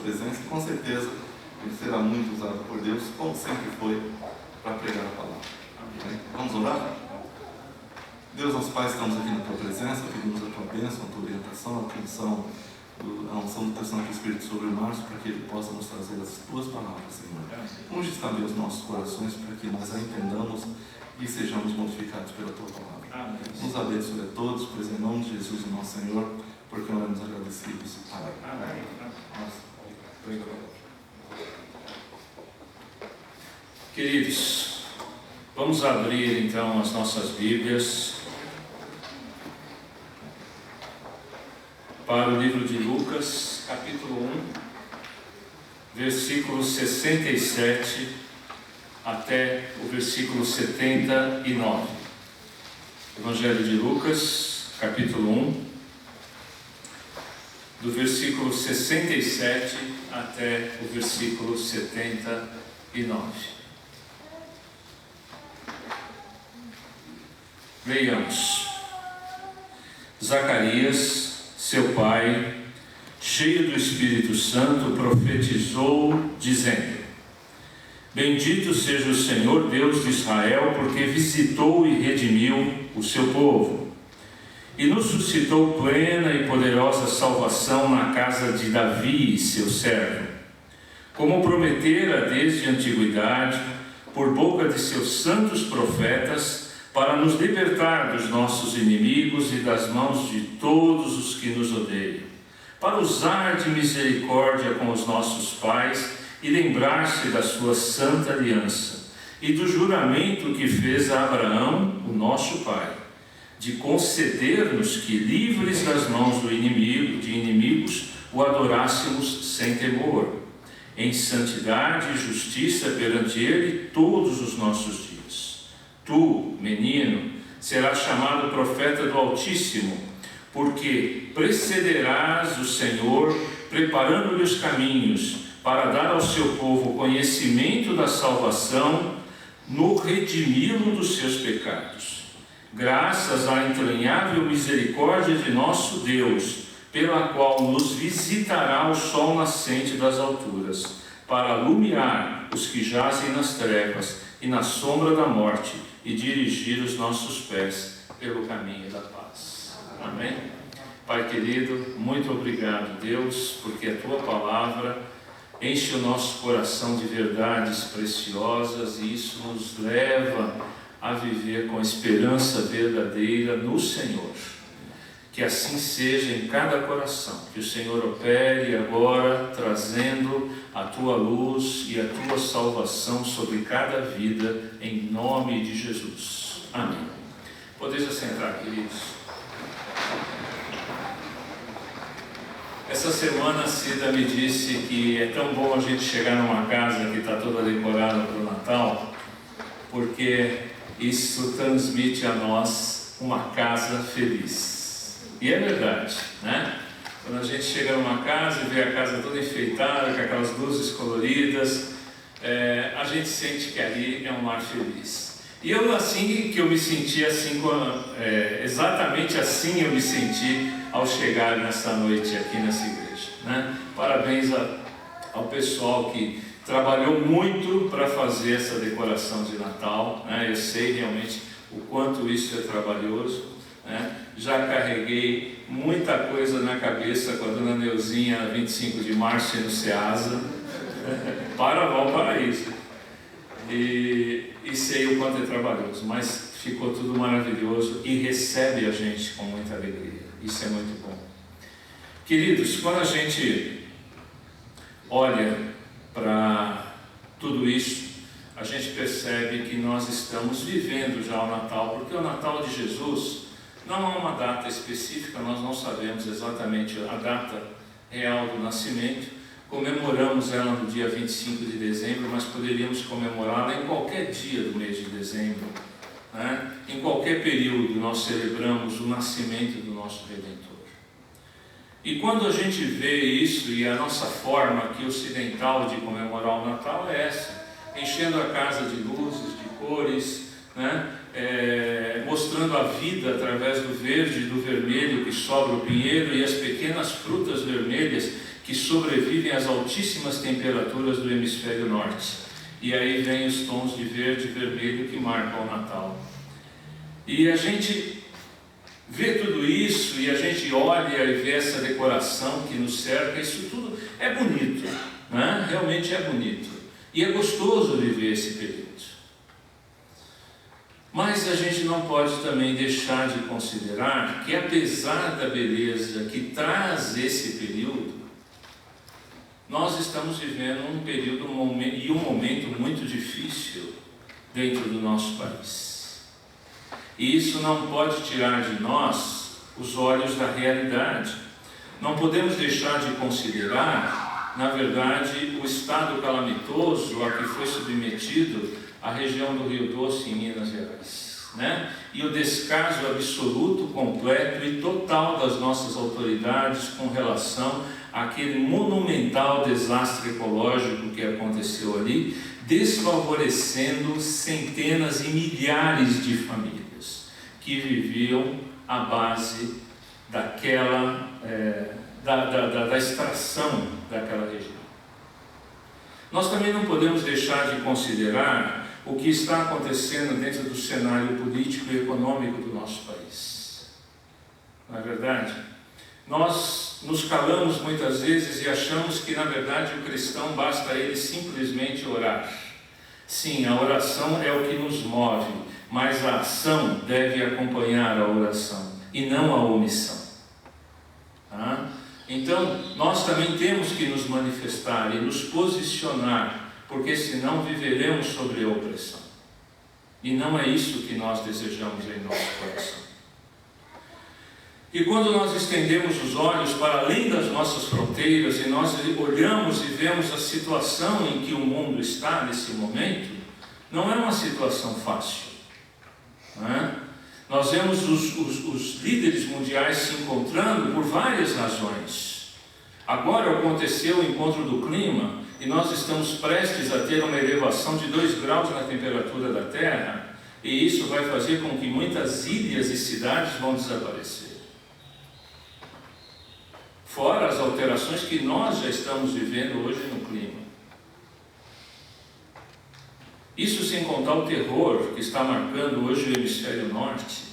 presença e com certeza ele será muito usado por Deus, como sempre foi, para pregar a palavra. Amém. Vamos orar? Deus, nosso Pai, estamos aqui na Tua presença, pedimos a Tua bênção, a Tua orientação, a unção do Teu Santo Espírito sobre o Márcio, para que ele possa nos trazer as Tuas palavras, Senhor. Unge também os nossos corações, para que nós a entendamos e sejamos modificados pela Tua palavra. Amém. Nos abençoe a todos, pois em nome de Jesus, nosso Senhor, porque nós nos agradecidos. Amém. Amém. Queridos, vamos abrir então as nossas Bíblias para o livro de Lucas, capítulo 1, versículo 67 até o versículo 79. Evangelho de Lucas, capítulo 1, do versículo 67 até o versículo 79. Leiamos. Zacarias, seu pai, cheio do Espírito Santo, profetizou, dizendo: Bendito seja o Senhor Deus de Israel, porque visitou e redimiu o seu povo, e nos suscitou plena e poderosa salvação na casa de Davi, seu servo, como prometera desde a antiguidade, por boca de seus santos profetas, para nos libertar dos nossos inimigos e das mãos de todos os que nos odeiam, para usar de misericórdia com os nossos pais e lembrar-se da sua santa aliança e do juramento que fez a Abraão, o nosso pai, de conceder-nos que, livres das mãos de inimigos, o adorássemos sem temor, em santidade e justiça perante ele todos os nossos dias. Tu, menino, serás chamado profeta do Altíssimo, porque precederás o Senhor, preparando-lhe os caminhos, para dar ao seu povo conhecimento da salvação, no redimi-lo dos seus pecados, graças à entranhável misericórdia de nosso Deus, pela qual nos visitará o sol nascente das alturas, para alumiar os que jazem nas trevas e na sombra da morte, e dirigir os nossos pés pelo caminho da paz. Amém? Pai querido, muito obrigado, Deus, porque a Tua palavra enche o nosso coração de verdades preciosas, e isso nos leva a viver com esperança verdadeira no Senhor. Que assim seja em cada coração, que o Senhor opere agora, trazendo a Tua luz e a Tua salvação sobre cada vida, em nome de Jesus. Amém. Podeis assentar, queridos. Essa semana a Cida me disse que é tão bom a gente chegar numa casa que está toda decorada para o Natal, porque isso transmite a nós uma casa feliz. E é verdade, né? Quando a gente chega numa casa e vê a casa toda enfeitada, com aquelas luzes coloridas, a gente sente que ali é um lar feliz. E eu assim, que eu me senti assim, exatamente assim eu me senti ao chegar nessa noite aqui nessa igreja, né? Parabéns ao pessoal que trabalhou muito para fazer essa decoração de Natal, né? Eu sei realmente o quanto isso é trabalhoso, né? Já carreguei muita coisa na cabeça com a dona Neuzinha, 25 de março, no Ceasa, para Valparaíso, e sei o quanto é trabalhoso, mas ficou tudo maravilhoso e recebe a gente com muita alegria. Isso é muito bom. Queridos, quando a gente olha para tudo isso, a gente percebe que nós estamos vivendo já o Natal, porque o Natal de Jesus não há uma data específica, nós não sabemos exatamente a data real do nascimento. Comemoramos ela no dia 25 de dezembro, mas poderíamos comemorá-la em qualquer dia do mês de dezembro, né? Em qualquer período nós celebramos o nascimento do nosso Redentor. E quando a gente vê isso, e a nossa forma aqui ocidental de comemorar o Natal é essa, enchendo a casa de luzes, de cores, né? Mostrando a vida através do verde e do vermelho que sobra o pinheiro, e as pequenas frutas vermelhas que que sobrevivem às altíssimas temperaturas do hemisfério norte. E aí vem os tons de verde e vermelho que marcam o Natal. E a gente vê tudo isso, e a gente olha e vê essa decoração que nos cerca, isso tudo é bonito, né? Realmente é bonito. E é gostoso viver esse período. Mas a gente não pode também deixar de considerar que, apesar da beleza que traz esse período, nós estamos vivendo um período e um momento muito difícil dentro do nosso país. E isso não pode tirar de nós os olhos da realidade. Não podemos deixar de considerar, na verdade, o estado calamitoso a que foi submetido a região do Rio Doce, em Minas Gerais, né? E o descaso absoluto, completo e total das nossas autoridades com relação àquele monumental desastre ecológico que aconteceu ali, desfavorecendo centenas e milhares de famílias que viviam à base daquela, da extração daquela região. Nós também não podemos deixar de considerar o que está acontecendo dentro do cenário político e econômico do nosso país. Não é verdade? Nós nos calamos muitas vezes e achamos que, na verdade, o cristão basta ele simplesmente orar. Sim, a oração é o que nos move, mas a ação deve acompanhar a oração e não a omissão. Tá? Então, nós também temos que nos manifestar e nos posicionar, porque senão viveremos sobre a opressão. E não é isso que nós desejamos em nosso coração. E quando nós estendemos os olhos para além das nossas fronteiras e nós olhamos e vemos a situação em que o mundo está nesse momento, não é uma situação fácil. Não é? Nós vemos os líderes mundiais se encontrando por várias razões. Agora aconteceu o encontro do clima e nós estamos prestes a ter uma elevação de 2 graus na temperatura da Terra, e isso vai fazer com que muitas ilhas e cidades vão desaparecer. Fora as alterações que nós já estamos vivendo hoje no clima. Isso sem contar o terror que está marcando hoje o hemisfério norte.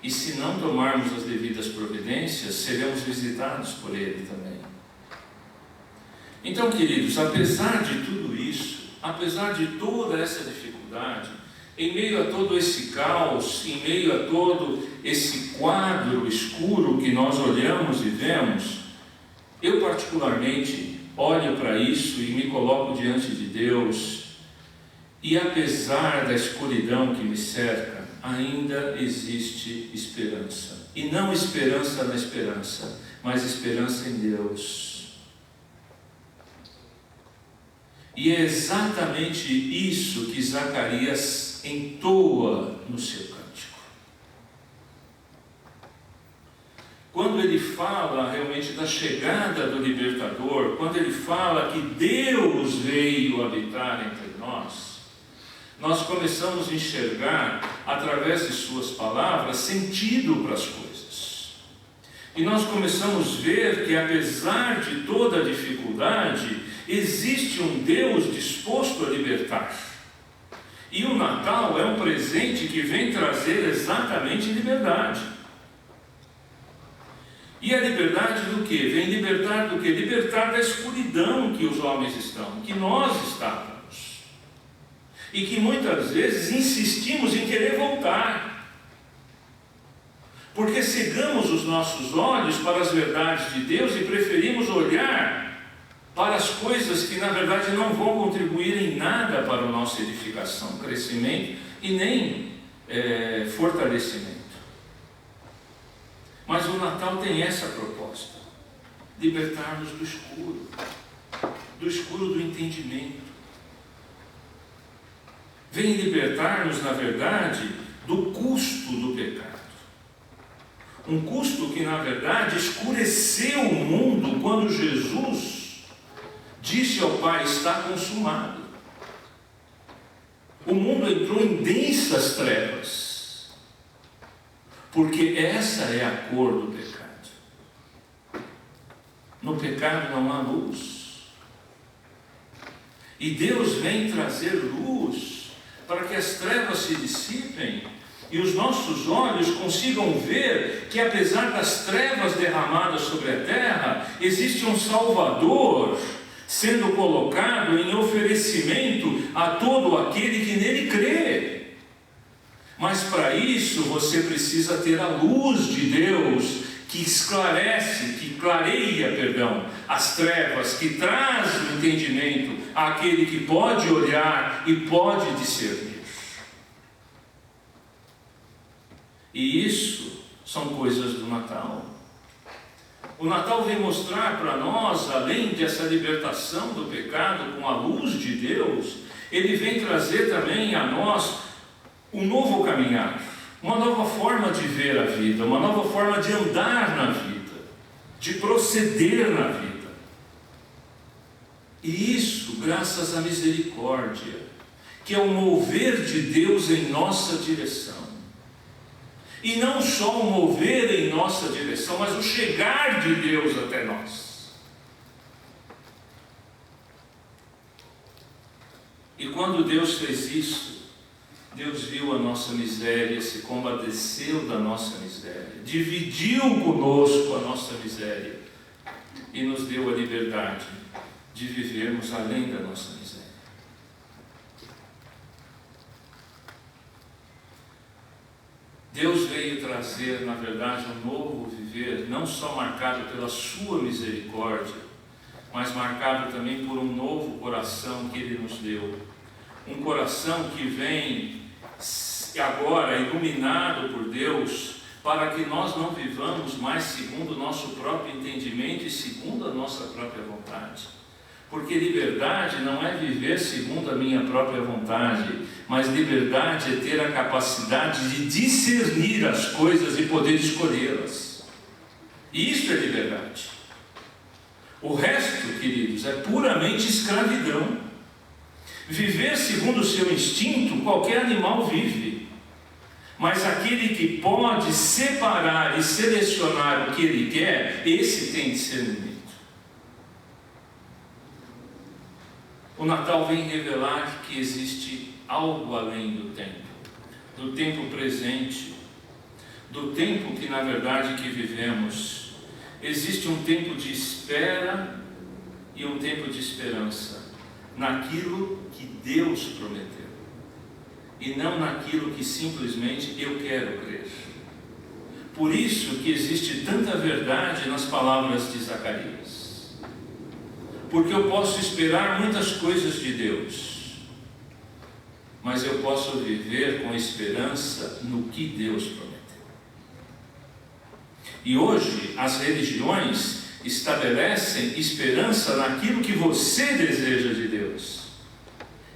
E se não tomarmos as devidas providências, seremos visitados por ele também. Então, queridos, apesar de tudo isso, apesar de toda essa dificuldade, em meio a todo esse caos, em meio a todo esse quadro escuro que nós olhamos e vemos, eu particularmente olho para isso e me coloco diante de Deus, e apesar da escuridão que me cerca, ainda existe esperança. E não esperança na esperança, mas esperança em Deus. E é exatamente isso que Zacarias entoa no seu cântico. Quando ele fala realmente da chegada do libertador, quando ele fala que Deus veio habitar entre nós, nós começamos a enxergar, através de suas palavras, sentido para as coisas. E nós começamos a ver que, apesar de toda a dificuldade, existe um Deus disposto a libertar. E o Natal é um presente que vem trazer exatamente liberdade. E a liberdade do quê? Vem libertar do quê? Libertar da escuridão que os homens estão, que nós estávamos. E que muitas vezes insistimos em querer voltar, porque cegamos os nossos olhos para as verdades de Deus e preferimos olhar para as coisas que na verdade não vão contribuir em nada para a nossa edificação, crescimento e nem fortalecimento. Mas o Natal tem essa proposta: libertar-nos do escuro do entendimento. Vem libertar-nos, na verdade, do custo do pecado. Um custo que, na verdade, escureceu o mundo quando Jesus disse ao Pai: está consumado. O mundo entrou em densas trevas, porque essa é a cor do pecado. no pecado não há luz. E Deus vem trazer luz para que as trevas se dissipem e os nossos olhos consigam ver que, apesar das trevas derramadas sobre a terra, existe um Salvador sendo colocado em oferecimento a todo aquele que nele crê. Mas para isso você precisa ter a luz de Deus que esclarece, que clareia, as trevas, que traz o entendimento àquele que pode olhar e pode discernir. E isso são coisas do Natal. O Natal vem mostrar para nós, além dessa libertação do pecado com a luz de Deus, ele vem trazer também a nós um novo caminhar, uma nova forma de ver a vida, uma nova forma de andar na vida, de proceder na vida. E isso graças à misericórdia, que é o mover de Deus em nossa direção. E não só o mover em nossa direção, mas o chegar de Deus até nós. E quando Deus fez isso, Deus viu a nossa miséria, se compadeceu da nossa miséria, dividiu conosco a nossa miséria e nos deu a liberdade de vivermos além da nossa miséria. Deus veio trazer, na verdade, um novo viver, não só marcado pela sua misericórdia, mas marcado também por um novo coração que Ele nos deu. Um coração que vem agora iluminado por Deus, para que nós não vivamos mais segundo o nosso próprio entendimento e segundo a nossa própria vontade. Porque liberdade não é viver segundo a minha própria vontade, mas liberdade é ter a capacidade de discernir as coisas e poder escolhê-las. E isso é liberdade. O resto, queridos, é puramente escravidão. Viver segundo o seu instinto, qualquer animal vive. Mas aquele que pode separar e selecionar o que ele quer, esse tem discernimento. O Natal vem revelar que existe algo além do tempo presente, do tempo que na verdade que vivemos. Existe um tempo de espera e um tempo de esperança, naquilo que Deus prometeu, e não naquilo que simplesmente eu quero crer. Por isso que existe tanta verdade nas palavras de Zacarias. Porque eu posso esperar muitas coisas de Deus, mas eu posso viver com esperança no que Deus prometeu. E hoje as religiões estabelecem esperança naquilo que você deseja de Deus.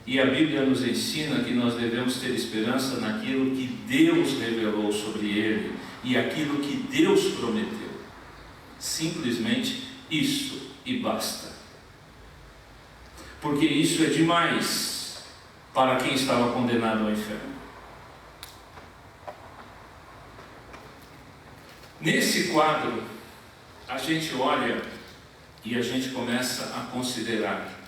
E a Bíblia nos ensina que nós devemos ter esperança naquilo que Deus revelou sobre ele e aquilo que Deus prometeu. Simplesmente isso e basta. Porque isso é demais para quem estava condenado ao inferno. Nesse quadro, a gente olha e a gente começa a considerar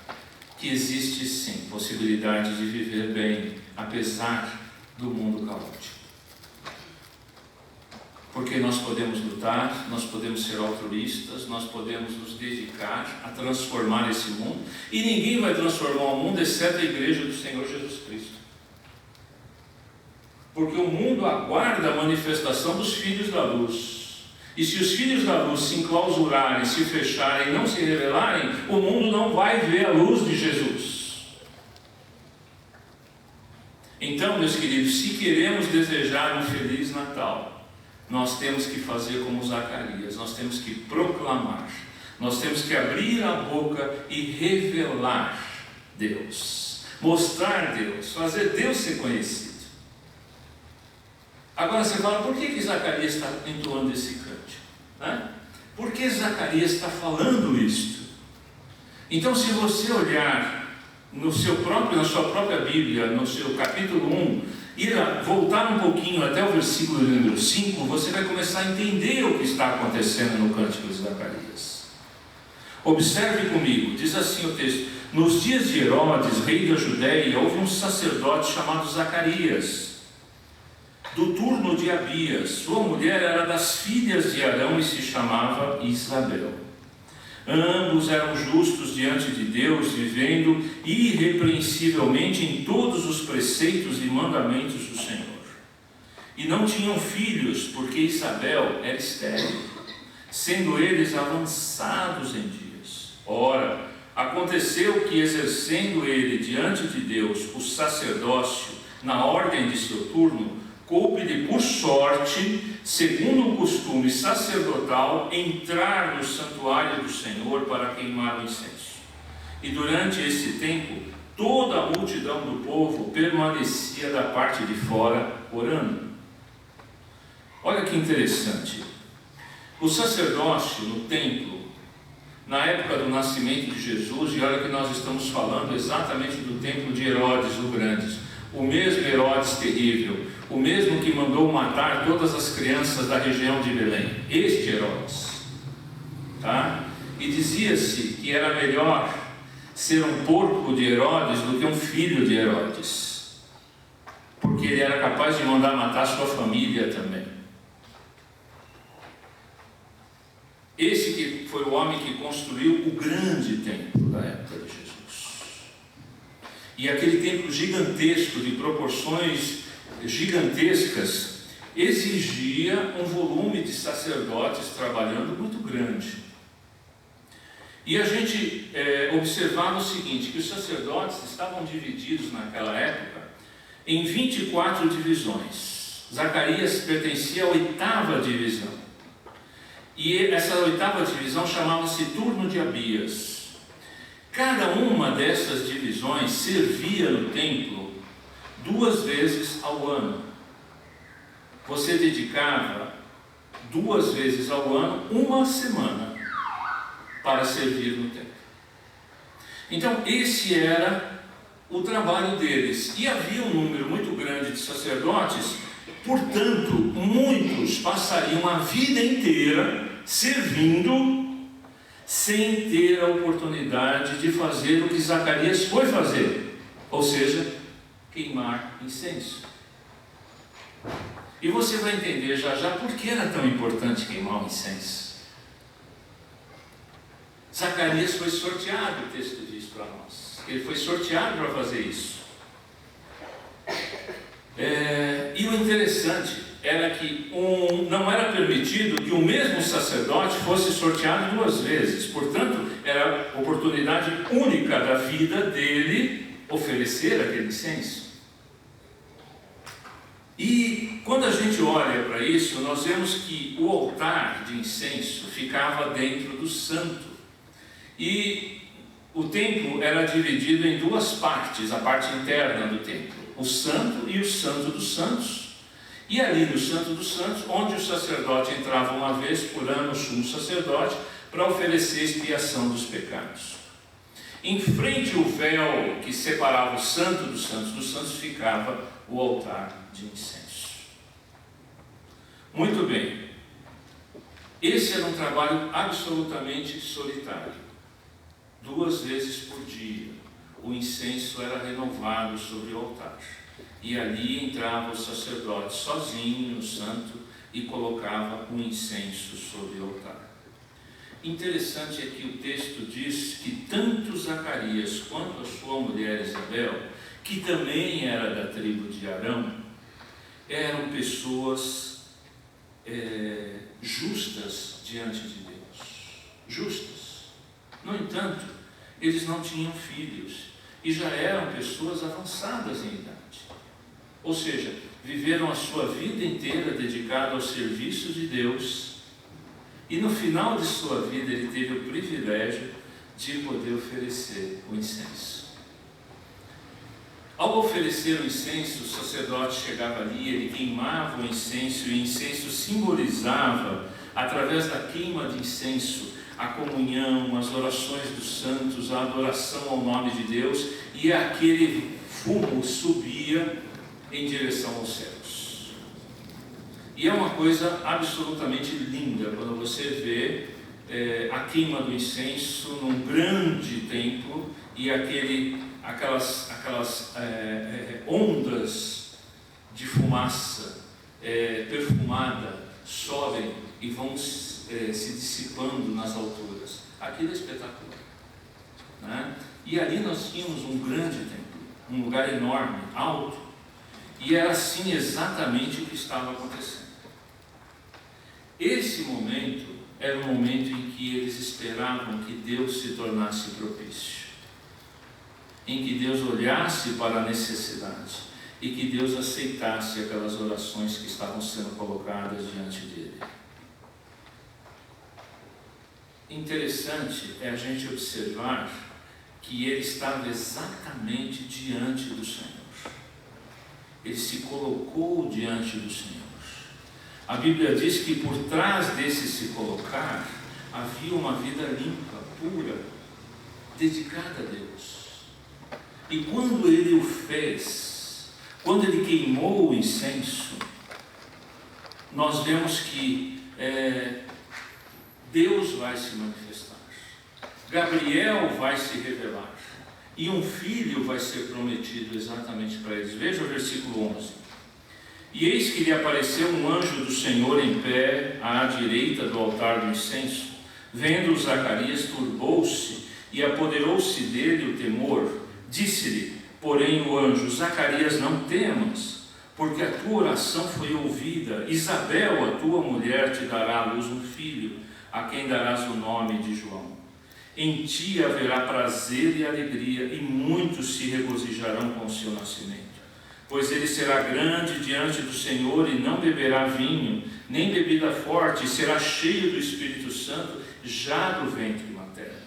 que existe sim possibilidade de viver bem, apesar do mundo caótico. Porque nós podemos lutar, nós podemos ser altruístas, nós podemos nos dedicar a transformar esse mundo, e ninguém vai transformar o mundo exceto a igreja do Senhor Jesus Cristo. Porque o mundo aguarda a manifestação dos filhos da luz. E se os filhos da luz se enclausurarem, se fecharem, não se revelarem, o mundo não vai ver a luz de Jesus. Então, meus queridos, se queremos desejar um Feliz Natal, nós temos que fazer como Zacarias, nós temos que proclamar, nós temos que abrir a boca e revelar Deus, mostrar Deus, fazer Deus ser conhecido. Agora você fala, por que Zacarias está entoando esse cântico? Por que Zacarias está falando isto? Então, se você olhar na sua própria Bíblia, no seu capítulo 1, voltar um pouquinho até o versículo número 5, você vai começar a entender o que está acontecendo no cântico de Zacarias. Observe comigo, diz assim o texto: nos dias de Herodes, rei da Judéia, houve um sacerdote chamado Zacarias, do turno de Abias. Sua mulher era das filhas de Arão e se chamava Isabel. Ambos eram justos diante de Deus, vivendo irrepreensivelmente em todos os preceitos e mandamentos do Senhor. E não tinham filhos, porque Isabel era estéril, sendo eles avançados em dias. Ora, aconteceu que, exercendo ele diante de Deus o sacerdócio na ordem de seu turno, coube-lhe por sorte, segundo o costume sacerdotal, entrar no santuário do Senhor para queimar o incenso. E durante esse tempo, toda a multidão do povo permanecia da parte de fora, orando. Olha que interessante. O sacerdócio no templo, na época do nascimento de Jesus, e olha que nós estamos falando exatamente do templo de Herodes o Grande, o mesmo Herodes terrível, o mesmo que mandou matar todas as crianças da região de Belém, este Herodes, tá? E dizia-se que era melhor ser um porco de Herodes do que um filho de Herodes, porque ele era capaz de mandar matar sua família também. Esse que foi o homem que construiu o grande templo da época de Jesus. E aquele templo gigantesco, de proporções gigantescas, exigia um volume de sacerdotes trabalhando muito grande. E a gente observava o seguinte, que os sacerdotes estavam divididos naquela época em 24 divisões. Zacarias pertencia à 8ª divisão. E essa 8ª divisão chamava-se turno de Abias. Cada uma dessas divisões servia no templo 2 vezes ao ano. Você dedicava 2 vezes ao ano, 1 semana, para servir no templo. Então esse era o trabalho deles. E havia um número muito grande de sacerdotes, portanto muitos passariam a vida inteira servindo, sem ter a oportunidade de fazer o que Zacarias foi fazer, ou seja, queimar incenso. E você vai entender já já por que era tão importante queimar o incenso. Zacarias foi sorteado, o texto diz para nós, ele foi sorteado para fazer isso. E o interessante era que não era permitido que o mesmo sacerdote fosse sorteado 2 vezes. Portanto, era a oportunidade única da vida dele oferecer aquele incenso. E quando a gente olha para isso, nós vemos que o altar de incenso ficava dentro do santo. E o templo era dividido em 2 partes, a parte interna do templo, o santo e o santo dos santos. E ali no Santo dos Santos, onde o sacerdote entrava 1 vez por ano, o sumo sacerdote, para oferecer expiação dos pecados. Em frente ao véu que separava o Santo dos Santos, ficava o altar de incenso. Muito bem. Esse era um trabalho absolutamente solitário. 2 vezes por dia, o incenso era renovado sobre o altar. E ali entrava o sacerdote sozinho no santo e colocava o incenso sobre o altar. Interessante é que o texto diz que tanto Zacarias quanto a sua mulher Isabel, que também era da tribo de Arão, eram pessoas justas diante de Deus. Justas. No entanto, eles não tinham filhos e já eram pessoas avançadas em idade. Ou seja, viveram a sua vida inteira dedicada ao serviço de Deus, e no final de sua vida ele teve o privilégio de poder oferecer o incenso. Ao oferecer o incenso, o sacerdote chegava ali, ele queimava o incenso, e o incenso simbolizava, através da queima de incenso, a comunhão, as orações dos santos, a adoração ao nome de Deus, e aquele fumo subia em direção aos céus. E é uma coisa absolutamente linda quando você vê a queima do incenso num grande templo, e aquelas ondas de fumaça perfumada sobem e vão se dissipando nas alturas. Aquilo é espetacular, né? E ali nós tínhamos um grande templo, um lugar enorme, alto, e era assim exatamente o que estava acontecendo. Esse momento era o momento em que eles esperavam que Deus se tornasse propício, em que Deus olhasse para a necessidade e que Deus aceitasse aquelas orações que estavam sendo colocadas diante dele. Interessante é a gente observar que ele estava exatamente diante do Senhor. Ele se colocou diante do Senhor. A Bíblia diz que por trás desse se colocar havia uma vida limpa, pura, dedicada a Deus. E quando ele o fez, quando ele queimou o incenso, nós vemos que Deus vai se manifestar, Gabriel vai se revelar, e um filho vai ser prometido exatamente para eles. Veja o versículo 11. E eis que lhe apareceu um anjo do Senhor em pé à direita do altar do incenso. Vendo Zacarias, turbou-se e apoderou-se dele o temor. Disse-lhe, porém, o anjo: Zacarias, não temas, porque a tua oração foi ouvida. Isabel, a tua mulher, te dará à luz um filho, a quem darás o nome de João. Em ti haverá prazer e alegria, e muitos se regozijarão com o seu nascimento. Pois ele será grande diante do Senhor e não beberá vinho, nem bebida forte, e será cheio do Espírito Santo já do ventre materno.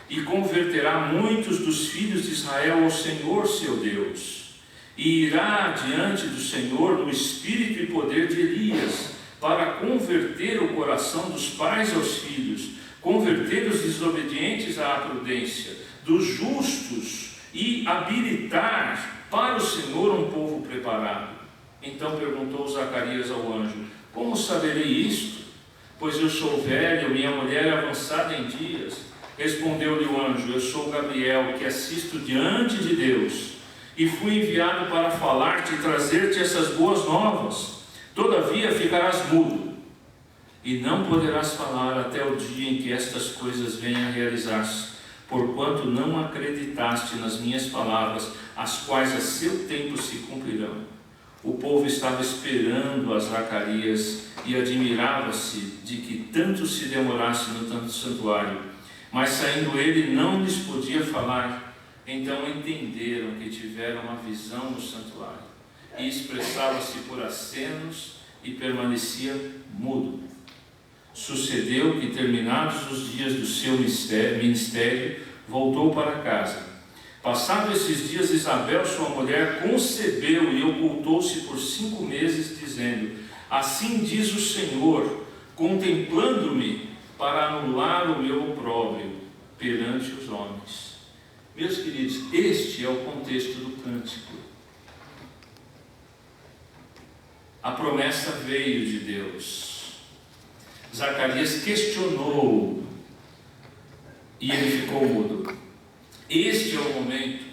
E converterá muitos dos filhos de Israel ao Senhor seu Deus, e irá diante do Senhor no espírito e poder de Elias, para converter o coração dos pais aos filhos, converter os desobedientes à prudência, dos justos, e habilitar para o Senhor um povo preparado. Então perguntou Zacarias ao anjo: como saberei isto? Pois eu sou velho, minha mulher é avançada em dias. Respondeu-lhe o anjo: eu sou Gabriel, que assisto diante de Deus, e fui enviado para falar-te e trazer-te essas boas novas. Todavia ficarás mudo, e não poderás falar até o dia em que estas coisas venham a realizar-se, porquanto não acreditaste nas minhas palavras, as quais a seu tempo se cumprirão. O povo estava esperando a Zacarias e admirava-se de que tanto se demorasse no santuário, mas saindo ele não lhes podia falar. Então entenderam que tiveram uma visão no santuário, e expressava-se por acenos e permanecia mudo. Sucedeu que, terminados os dias do seu ministério, voltou para casa. Passados esses dias, Isabel, sua mulher, concebeu e ocultou-se por 5 meses, dizendo: assim diz o Senhor, contemplando-me para anular o meu opróbrio perante os homens. Meus queridos, este é o contexto do cântico. A promessa veio de Deus. Zacarias questionou e ele ficou mudo. Este é o momento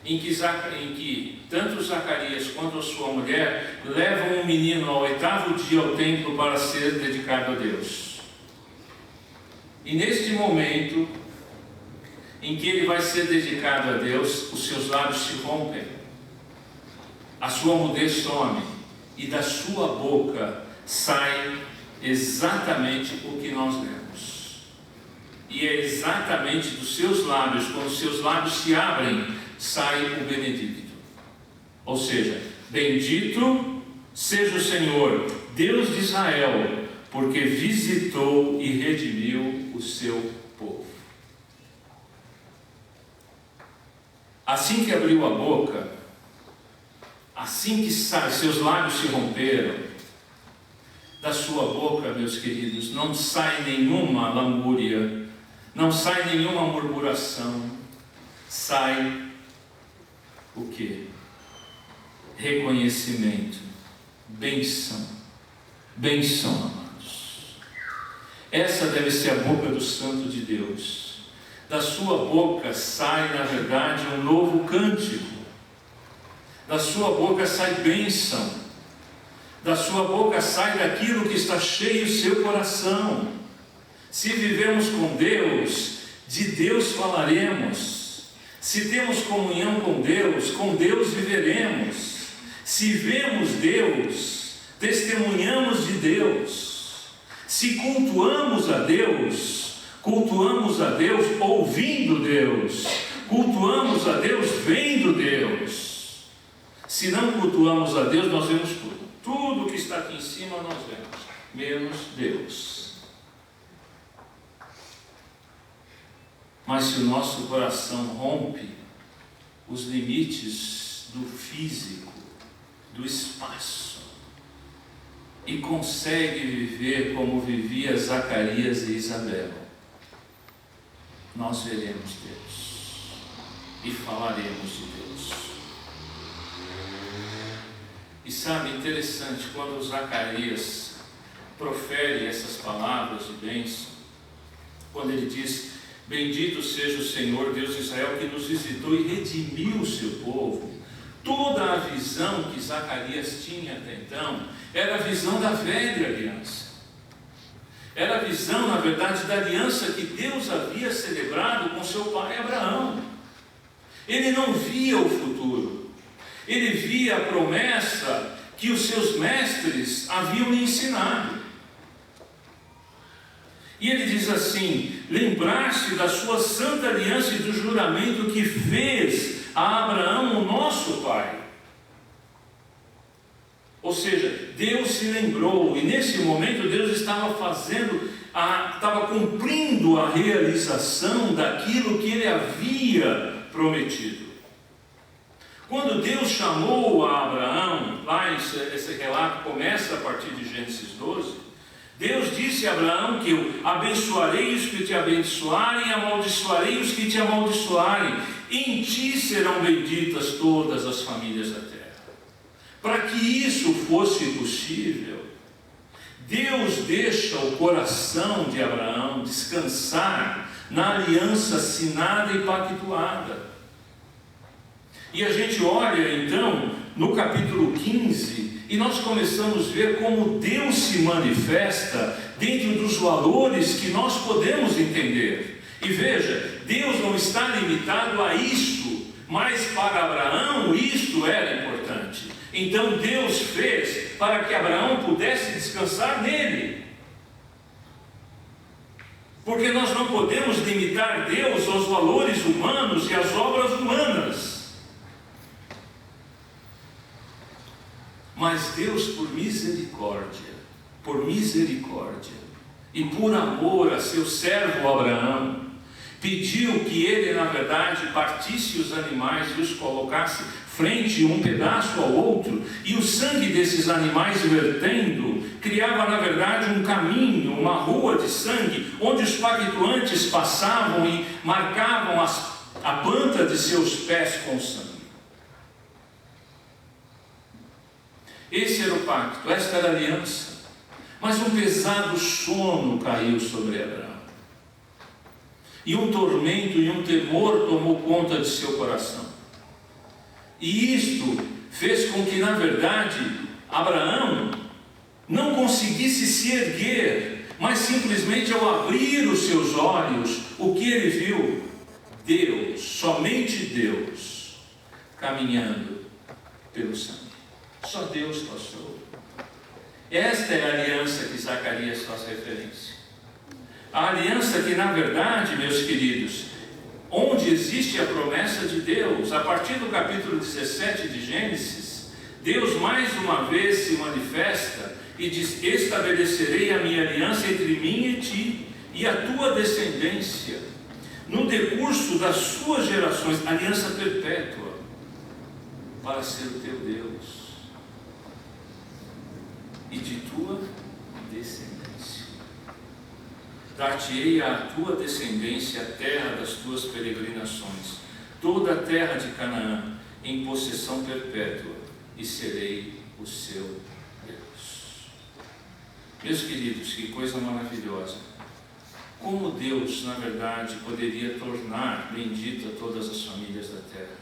em que tanto Zacarias quanto a sua mulher levam um menino ao 8º dia ao templo para ser dedicado a Deus. E neste momento em que ele vai ser dedicado a Deus, os seus lábios se rompem, a sua mudez some, e da sua boca sai exatamente o que nós lemos. E é exatamente dos seus lábios, quando os seus lábios se abrem, sai o benedicto. Ou seja, bendito seja o Senhor, Deus de Israel, porque visitou e redimiu o seu povo. Assim que abriu a boca, assim que seus lábios se romperam, da sua boca, meus queridos, não sai nenhuma lamúria, não sai nenhuma murmuração, sai o quê? Reconhecimento, benção, benção, amados. Essa deve ser a boca do Santo de Deus. Da sua boca sai, na verdade, um novo cântico. Da sua boca sai bênção. Da sua boca sai daquilo que está cheio o seu coração. Se vivemos com Deus, de Deus falaremos. Se temos comunhão com Deus viveremos. Se vemos Deus, testemunhamos de Deus. Se cultuamos a Deus ouvindo Deus. Cultuamos a Deus vendo Deus. Se não cultuamos a Deus, nós vemos tudo. Tudo que está aqui em cima nós vemos, menos Deus. Mas se o nosso coração rompe os limites do físico, do espaço, e consegue viver como vivia Zacarias e Isabel, nós veremos Deus e falaremos de Deus. E sabe, interessante, quando Zacarias profere essas palavras de bênção, quando ele diz: bendito seja o Senhor Deus de Israel, que nos visitou e redimiu o seu povo. Toda a visão que Zacarias tinha até então era a visão da velha aliança. Era a visão, na verdade, da aliança que Deus havia celebrado com seu pai Abraão. Ele não via o futuro. Ele via a promessa que os seus mestres haviam lhe ensinado. E ele diz assim: lembrar-se da sua santa aliança e do juramento que fez a Abraão, o nosso pai. Ou seja, Deus se lembrou, e nesse momento Deus estava cumprindo a realização daquilo que ele havia prometido. Quando Deus chamou a Abraão, lá esse relato começa a partir de Gênesis 12, Deus disse a Abraão que eu abençoarei os que te abençoarem, e amaldiçoarei os que te amaldiçoarem. Em ti serão benditas todas as famílias da terra. Para que isso fosse possível, Deus deixa o coração de Abraão descansar na aliança assinada e pactuada. E a gente olha então no capítulo 15 e nós começamos a ver como Deus se manifesta dentro dos valores que nós podemos entender. E veja, Deus não está limitado a isto, mas para Abraão isto era importante. Então Deus fez para que Abraão pudesse descansar nele. Porque nós não podemos limitar Deus aos valores humanos e às obras humanas. Mas Deus, por misericórdia e por amor a seu servo Abraão, pediu que ele, na verdade, partisse os animais e os colocasse frente um pedaço ao outro, e o sangue desses animais vertendo, criava, na verdade, um caminho, uma rua de sangue, onde os pactuantes passavam e marcavam a planta de seus pés com sangue. Esse era o pacto, esta era a aliança. Mas um pesado sono caiu sobre Abraão. E um tormento e um temor tomou conta de seu coração. E isto fez com que, na verdade, Abraão não conseguisse se erguer, mas simplesmente ao abrir os seus olhos, o que ele viu? Deus, somente Deus, caminhando pelo sangue. Só Deus passou. Esta é a aliança que Zacarias faz referência. A aliança que, na verdade, meus queridos, onde existe a promessa de Deus, a partir do capítulo 17 de Gênesis, Deus mais uma vez se manifesta e diz: estabelecerei a minha aliança entre mim e ti, e a tua descendência, no decurso das suas gerações, aliança perpétua, para ser o teu Deus e de tua descendência. Dar-te-ei à tua descendência a terra das tuas peregrinações, toda a terra de Canaã, em possessão perpétua, e serei o seu Deus. Meus queridos, que coisa maravilhosa como Deus, na verdade, poderia tornar bendita todas as famílias da terra.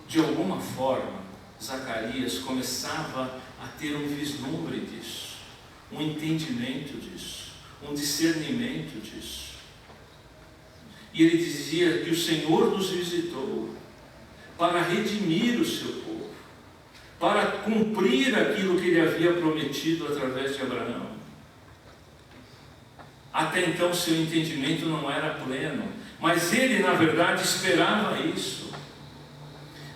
De alguma forma, Zacarias começava a ter um vislumbre disso, um entendimento disso, um discernimento disso. E ele dizia que o Senhor nos visitou para redimir o seu povo, para cumprir aquilo que ele havia prometido através de Abraão. Até então seu entendimento não era pleno, mas ele na verdade esperava isso.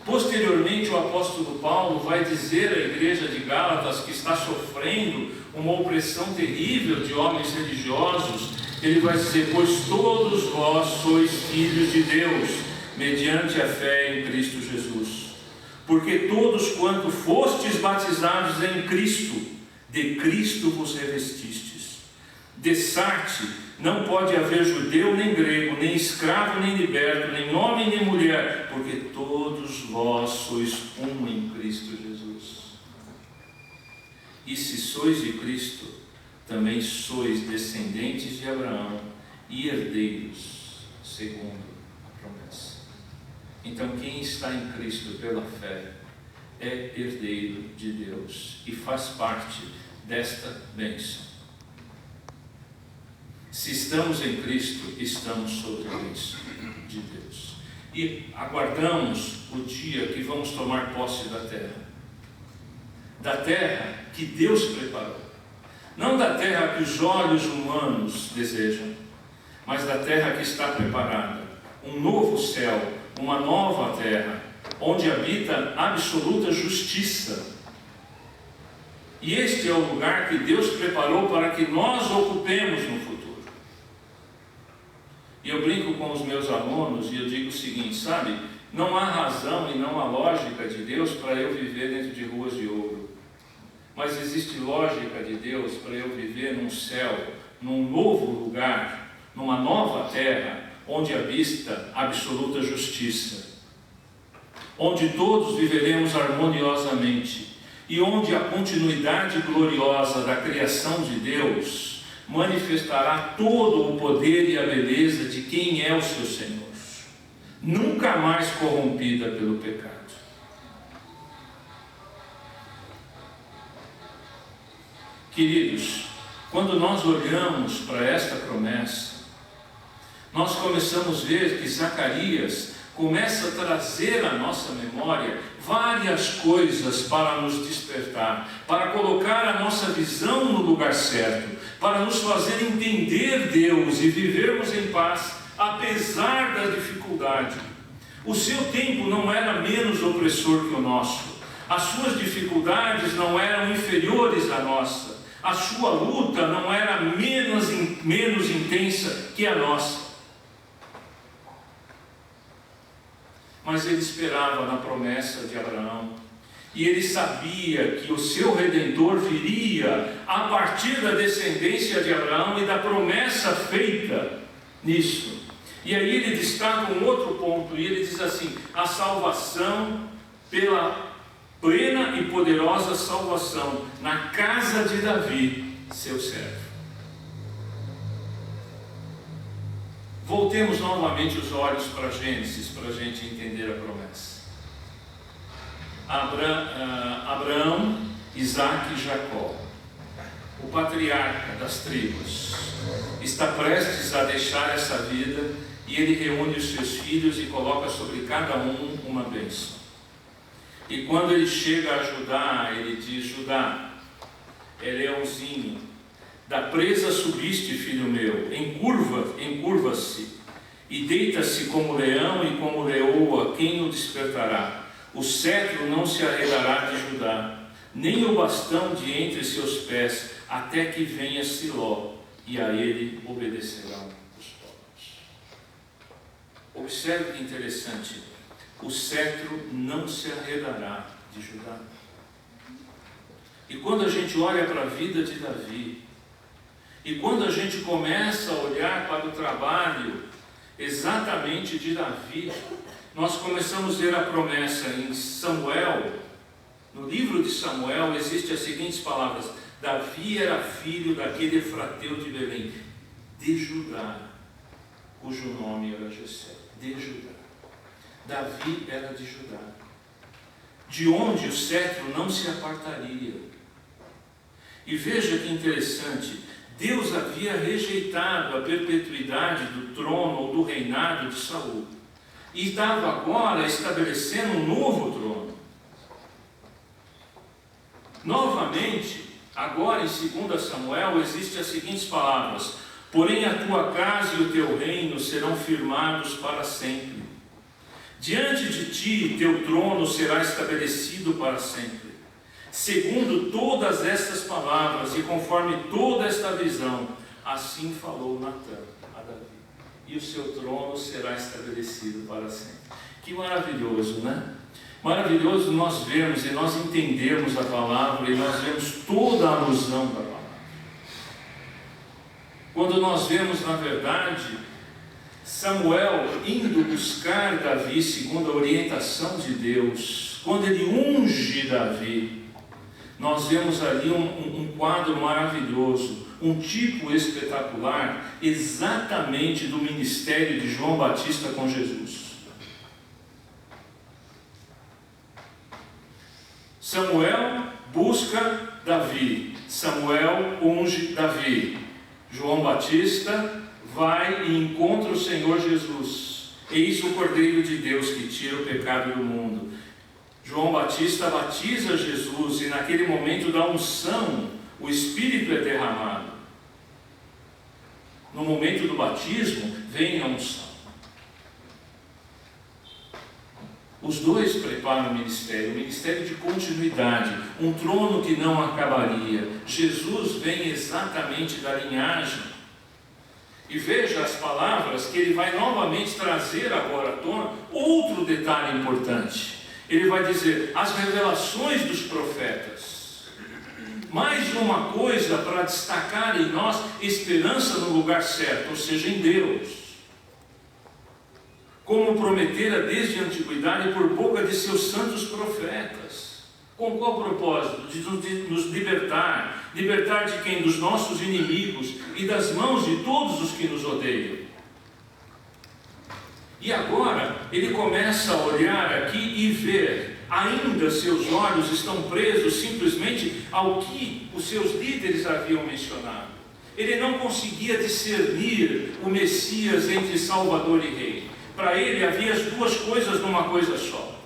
Posteriormente o apóstolo Paulo vai dizer à igreja de Gálatas, que está sofrendo uma opressão terrível de homens religiosos, ele vai dizer: pois todos vós sois filhos de Deus, mediante a fé em Cristo Jesus. Porque todos quanto fostes batizados em Cristo, de Cristo vos revestistes. Dessarte não pode haver judeu nem grego, nem escravo nem liberto, nem homem nem mulher, porque todos vós sois um em Cristo Jesus. E se sois de Cristo, também sois descendentes de Abraão e herdeiros, segundo a promessa. Então quem está em Cristo pela fé é herdeiro de Deus e faz parte desta bênção. Se estamos em Cristo, estamos sob a bênção de Deus. E aguardamos o dia que vamos tomar posse da terra que Deus preparou. Não da terra que os olhos humanos desejam, mas da terra que está preparada. Um novo céu, uma nova terra, onde habita absoluta justiça. E este é o lugar que Deus preparou para que nós ocupemos no futuro. E eu brinco com os meus alunos e eu digo o seguinte, sabe? Não há razão e não há lógica de Deus para eu viver dentro de ruas de ouro. Mas existe lógica de Deus para eu viver num céu, num novo lugar, numa nova terra, onde habita absoluta justiça. Onde todos viveremos harmoniosamente. E onde a continuidade gloriosa da criação de Deus manifestará todo o poder e a beleza de quem é o seu Senhor, nunca mais corrompida pelo pecado. Queridos, quando nós olhamos para esta promessa, nós começamos a ver que Zacarias começa a trazer à nossa memória várias coisas para nos despertar, para colocar a nossa visão no lugar certo, para nos fazer entender Deus e vivermos em paz, apesar da dificuldade. O seu tempo não era menos opressor que o nosso, as suas dificuldades não eram inferiores à nossa, a sua luta não era menos intensa que a nossa. Mas ele esperava na promessa de Abraão, e ele sabia que o seu Redentor viria a partir da descendência de Abraão e da promessa feita nisso. E aí ele destaca um outro ponto, e ele diz assim: a salvação pela plena e poderosa salvação na casa de Davi, seu servo. Voltemos novamente os olhos para Gênesis, para a gente entender a promessa. Abraão, Isaac e Jacó, o patriarca das tribos, está prestes a deixar essa vida, e ele reúne os seus filhos e coloca sobre cada um uma bênção. E quando ele chega a Judá, ele diz: Judá, Leãozinho, da presa subiste, filho meu, encurva-se e deita-se como leão e como leoa, quem o despertará? O cetro não se arredará de Judá, nem o bastão de entre seus pés, até que venha Siló, e a ele obedecerão os povos. Observe que interessante, o cetro não se arredará de Judá. E quando a gente olha para a vida de Davi, e quando a gente começa a olhar para o trabalho exatamente de Davi, nós começamos a ver a promessa em Samuel. No livro de Samuel existem as seguintes palavras: Davi era filho daquele Efrateu de Belém, de Judá, cujo nome era Jessé, de Judá. Davi era de Judá, de onde o cetro não se apartaria. E veja que interessante, Deus havia rejeitado a perpetuidade do trono ou do reinado de Saul, e estava agora estabelecendo um novo trono. Novamente, agora em 2 Samuel, existem as seguintes palavras: porém a tua casa e o teu reino serão firmados para sempre. Diante de ti, teu trono será estabelecido para sempre. Segundo todas estas palavras e conforme toda esta visão, assim falou Natã a Davi. E o seu trono será estabelecido para sempre. Que maravilhoso, né? Maravilhoso nós vermos e nós entendermos a palavra e nós vemos toda a alusão da palavra. Quando nós vemos, na verdade, Samuel indo buscar Davi segundo a orientação de Deus, quando ele unge Davi, nós vemos ali um quadro maravilhoso, um tipo espetacular, exatamente do ministério de João Batista com Jesus. Samuel busca Davi, Samuel unge Davi, João Batista vai e encontra o Senhor Jesus. Eis o Cordeiro de Deus que tira o pecado do mundo. João Batista batiza Jesus e naquele momento da unção, o Espírito é derramado. No momento do batismo, vem a unção. Os dois preparam o ministério de continuidade, um trono que não acabaria. Jesus vem exatamente da linhagem. E veja as palavras que ele vai novamente trazer agora à tona, outro detalhe importante. Ele vai dizer, as revelações dos profetas. Mais uma coisa para destacar em nós, esperança no lugar certo, ou seja, em Deus. Como prometera desde a antiguidade por boca de seus santos profetas. Com qual propósito? De nos libertar. Libertar de quem? Dos nossos inimigos e das mãos de todos os que nos odeiam. E agora, ele começa a olhar aqui e ver, ainda seus olhos estão presos simplesmente ao que os seus líderes haviam mencionado. Ele não conseguia discernir o Messias entre Salvador e Rei. Para ele havia as duas coisas numa coisa só.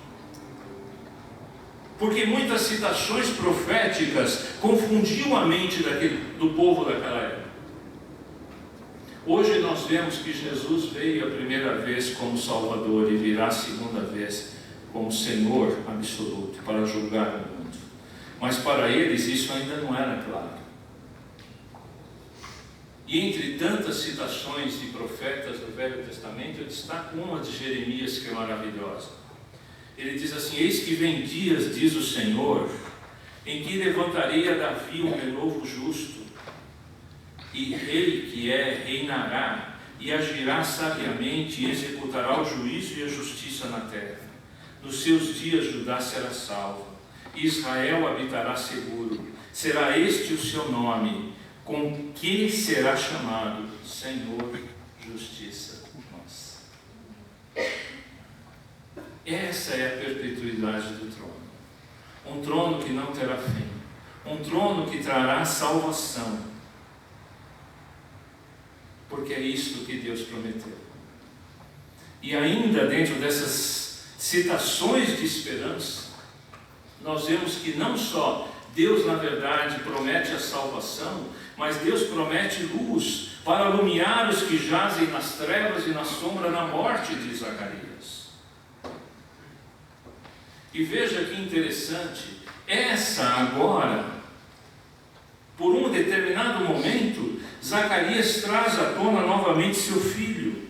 Porque muitas citações proféticas confundiam a mente do povo daquela época. Hoje nós vemos que Jesus veio a primeira vez como Salvador e virá a segunda vez como Senhor absoluto para julgar o mundo. Mas para eles isso ainda não era claro. E entre tantas citações de profetas do Velho Testamento, eu destaco uma de Jeremias que é maravilhosa. Ele diz assim: eis que vem dias, diz o Senhor, em que levantarei a Davi um renovo justo, e rei que é, reinará, e agirá sabiamente, e executará o juízo e a justiça na terra. Nos seus dias Judá será salvo, e Israel habitará seguro. Será este o seu nome, com que será chamado Senhor, Justiça Nossa. Essa é a perpetuidade do trono. Um trono que não terá fim. Um trono que trará salvação. Porque é isto que Deus prometeu. E ainda dentro dessas citações de esperança, nós vemos que não só Deus, na verdade, promete a salvação, mas Deus promete luz para iluminar os que jazem nas trevas e na sombra da morte, diz Zacarias. E veja que interessante, essa agora, por um determinado momento, Zacarias traz à tona novamente seu filho.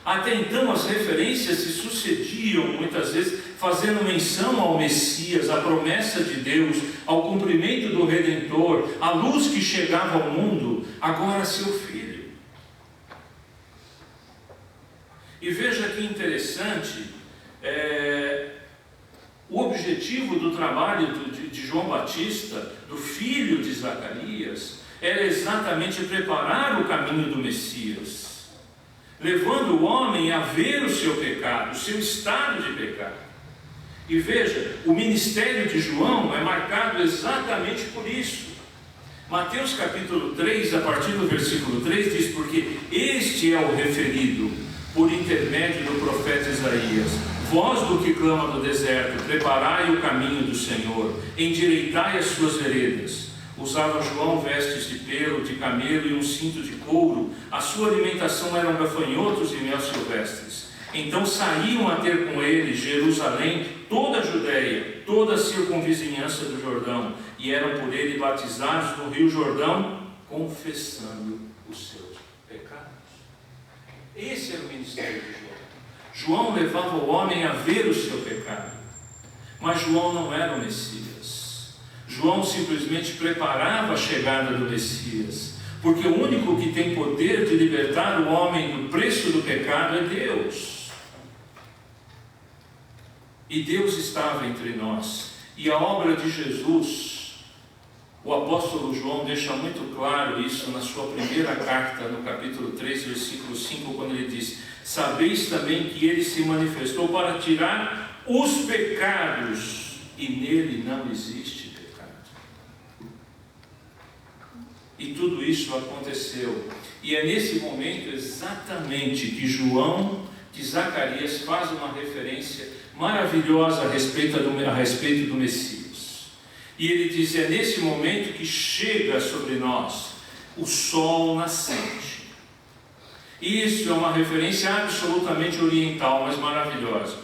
Até então as referências se sucediam muitas vezes fazendo menção ao Messias, à promessa de Deus, ao cumprimento do Redentor, à luz que chegava ao mundo, agora seu filho. E veja que interessante, o objetivo do trabalho de de João Batista, do filho de Zacarias, era exatamente preparar o caminho do Messias, levando o homem a ver o seu pecado, o seu estado de pecado. E veja, o ministério de João é marcado exatamente por isso. Mateus capítulo 3, a partir do versículo 3, diz: porque este é o referido, por intermédio do profeta Isaías: voz do que clama no deserto, preparai o caminho do Senhor, endireitai as suas veredas. Usava João vestes de pelo, de camelo e um cinto de couro. A sua alimentação eram gafanhotos e mel silvestres. Então saíam a ter com ele Jerusalém, toda a Judéia, toda a circunvizinhança do Jordão, e eram por ele batizados no rio Jordão, confessando os seus pecados. Esse era o ministério de João. João levava o homem a ver o seu pecado, mas João não era o Messias. João simplesmente preparava a chegada do Messias, porque o único que tem poder de libertar o homem do preço do pecado é Deus. E Deus estava entre nós, e a obra de Jesus, o apóstolo João deixa muito claro isso na sua primeira carta, no capítulo 3, versículo 5, quando ele diz: sabeis também que ele se manifestou para tirar os pecados, e nele não existe pecado. E tudo isso aconteceu, e é nesse momento exatamente que Zacarias faz uma referência maravilhosa a respeito do Messias. E ele diz: é nesse momento que chega sobre nós o sol nascente. Isso é uma referência absolutamente oriental, mas maravilhosa.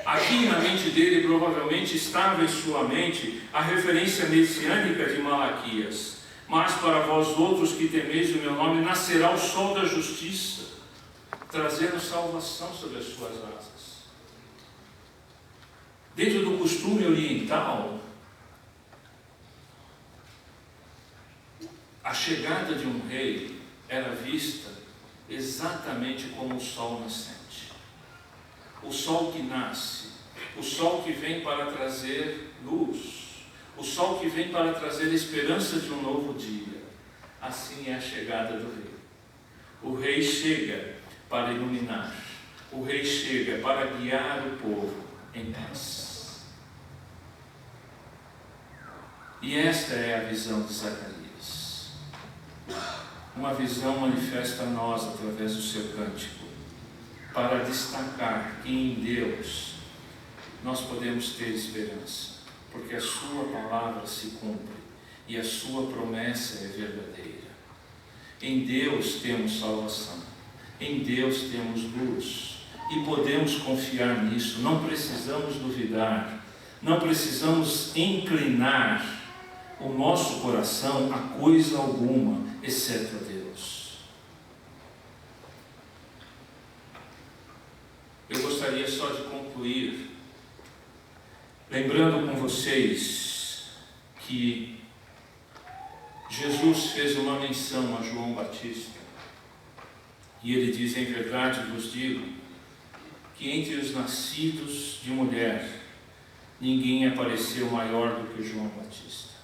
Aqui na mente dele provavelmente estava em sua mente a referência messiânica de Malaquias: mas para vós outros que temeis o meu nome nascerá o sol da justiça, trazendo salvação sobre as suas asas. Dentro do costume oriental, a chegada de um rei era vista exatamente como o sol nascente. O sol que nasce, o sol que vem para trazer luz, o sol que vem para trazer esperança de um novo dia. Assim é a chegada do rei. O rei chega para iluminar, o rei chega para guiar o povo em paz. E esta é a visão de Zacarias, uma visão manifesta a nós através do seu cântico, para destacar que em Deus nós podemos ter esperança, porque a sua palavra se cumpre e a sua promessa é verdadeira. Em Deus temos salvação, em Deus temos luz, e podemos confiar nisso. Não precisamos duvidar, não precisamos inclinar o nosso coração a coisa alguma, exceto a Deus. Eu gostaria só de concluir lembrando com vocês que Jesus fez uma menção a João Batista, e ele diz: em verdade vos digo que entre os nascidos de mulher ninguém apareceu maior do que João Batista.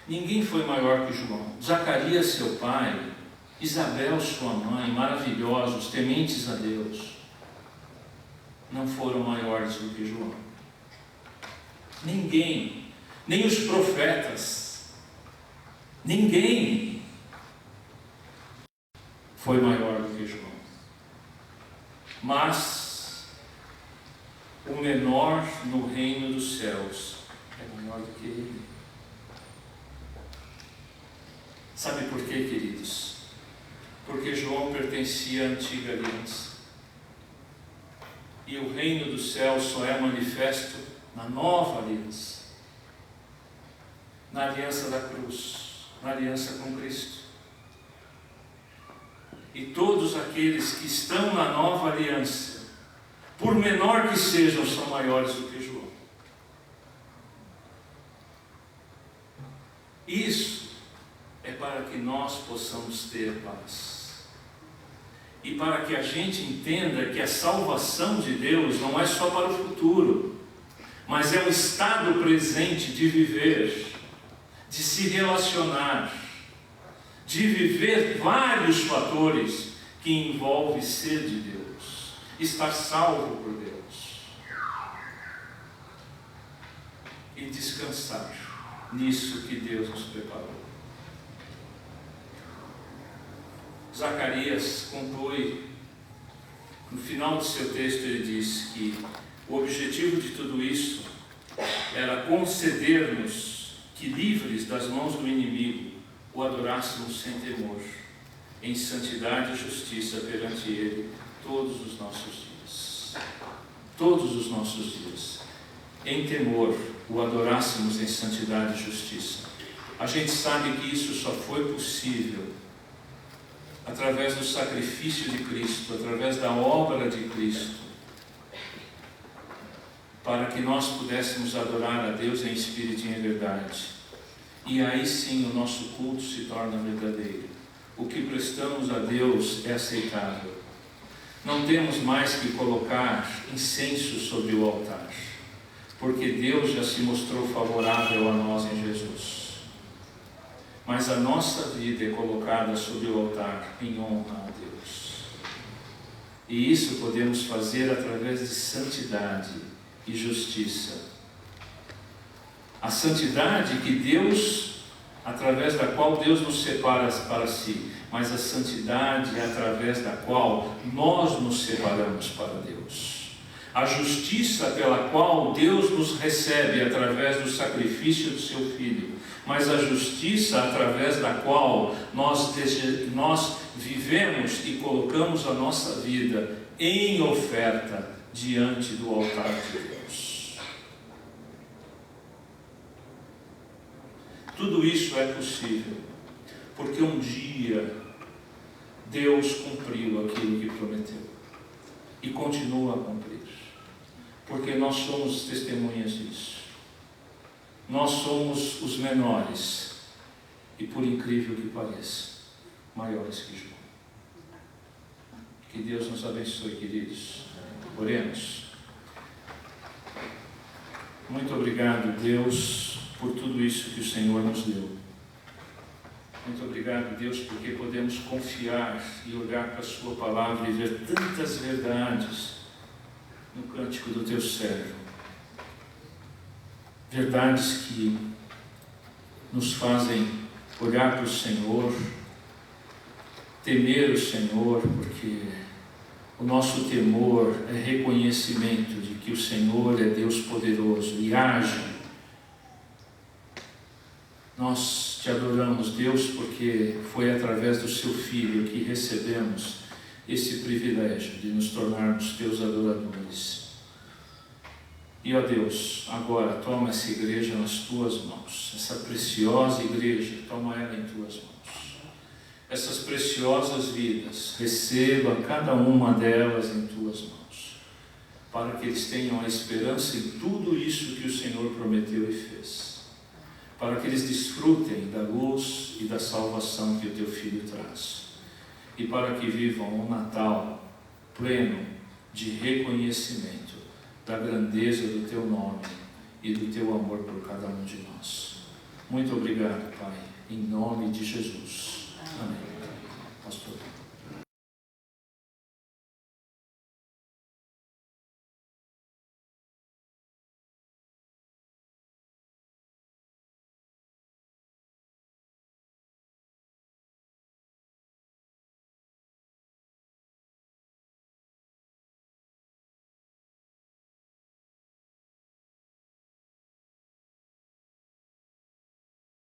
Ninguém foi maior que João. Zacarias, seu pai, Isabel, sua mãe, maravilhosos, tementes a Deus, não foram maiores do que João. Ninguém, nem os profetas, ninguém foi maior do que João. Mas o menor no reino dos céus é maior do que ele. Sabe por quê, queridos? Porque João pertencia à antiga aliança, e o reino dos céus só é manifesto na nova aliança, na aliança da cruz, na aliança com Cristo. E todos aqueles que estão na nova aliança, por menor que sejam, são maiores do que João. Isso é para que nós possamos ter paz. e para que a gente entenda que a salvação de Deus não é só para o futuro, mas é um estado presente de viver, de se relacionar, de viver vários fatores que envolvem ser de Deus, estar salvo por Deus e descansar nisso que Deus nos preparou. Zacarias conclui, no final do seu texto ele diz que o objetivo de tudo isso era conceder-nos que, livres das mãos do inimigo, o adorássemos sem temor, em santidade e justiça perante Ele todos os nossos dias. Todos os nossos dias. Em temor, o adorássemos em santidade e justiça. A gente sabe que isso só foi possível através do sacrifício de Cristo, através da obra de Cristo, para que nós pudéssemos adorar a Deus em espírito e em verdade. E aí sim o nosso culto se torna verdadeiro. O que prestamos a Deus é aceitável. Não temos mais que colocar incenso sobre o altar, porque Deus já se mostrou favorável a nós em Jesus. Mas a nossa vida é colocada sobre o altar em honra a Deus. E isso podemos fazer através de santidade e justiça. A santidade que Deus, através da qual Deus nos separa para si, mas a santidade é através da qual nós nos separamos para Deus. A justiça pela qual Deus nos recebe através do sacrifício do seu Filho, mas a justiça através da qual nós vivemos e colocamos a nossa vida em oferta diante do altar de Deus. Tudo isso é possível porque um dia Deus cumpriu aquilo que prometeu e continua a cumprir, porque nós somos testemunhas disso. Nós somos os menores e, por incrível que pareça, maiores que João. Que Deus nos abençoe, queridos. Oremos. Muito obrigado, Deus, por tudo isso que o Senhor nos deu. Muito obrigado, Deus, porque podemos confiar e olhar para a Sua palavra e ver tantas verdades no cântico do Teu servo. Verdades que nos fazem olhar para o Senhor, temer o Senhor, porque o nosso temor é reconhecimento de que o Senhor é Deus poderoso e age. Nós te adoramos, Deus, porque foi através do Seu Filho que recebemos esse privilégio de nos tornarmos Teus adoradores. E, ó Deus, agora toma essa igreja nas Tuas mãos, essa preciosa igreja, toma ela em Tuas mãos. Essas preciosas vidas, receba cada uma delas em Tuas mãos, para que eles tenham a esperança em tudo isso que o Senhor prometeu e fez, para que eles desfrutem da luz e da salvação que o Teu Filho traz, e para que vivam um Natal pleno de reconhecimento da grandeza do Teu nome e do Teu amor por cada um de nós. Muito obrigado, Pai, em nome de Jesus. Amém. Pastor.